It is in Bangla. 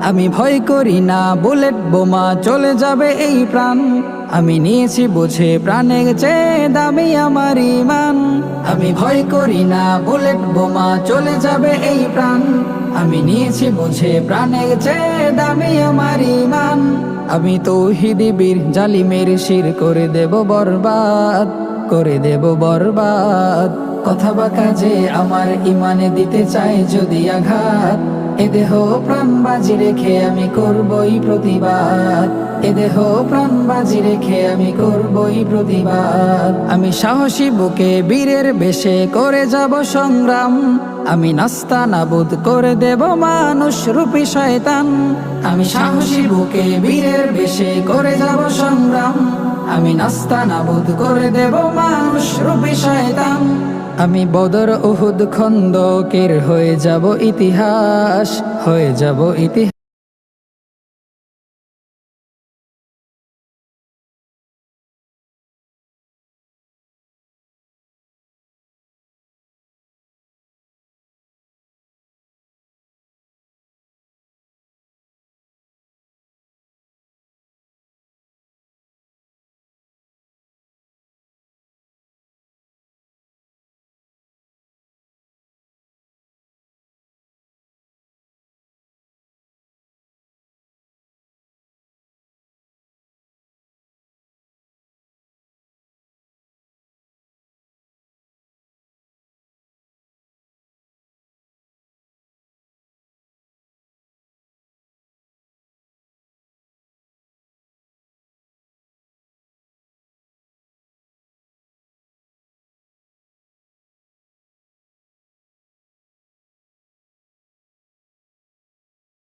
আমি ভয় করি না বুলেট বোমা চলে যাবে এই প্রাণ, আমি নিয়েছি বুঝে প্রাণের চেয়ে দামি আমার ঈমান। আমি ভয় করি না বুলেট বোমা চলে যাবে এই প্রাণ, আমি নিয়েছি বুঝে প্রাণের চেয়ে দামি আমার ঈমান। আমি তৌহিদি বীর জালিমের শির করে দেব বরবাদ, করে দেব বরবাদ। কথা বা কাজে আমার ইমানে দিতে চাই যদি আঘাত, এ দেহ প্রাণ বাজি রেখে আমি করবই প্রতিবাদ, এ দেহ প্রাণ বাজি রেখে আমি করবই প্রতিবাদ। আমি সাহসী বুকে বীরের বেশে করে যাব সংগ্রাম, আমি নাস্তা নাবুদ করে দেব মানুষ রূপী শয়তান। আমি সাহসী বুকে বীরের বেশে করে যাব সংগ্রাম, আমি নাস্তা নাবুদ করে দেব মানুষ রূপী শয়তান। আমি বদর উহুদ খন্দকের হয়ে যাব ইতিহাস, হয়ে যাব ইতিহাস।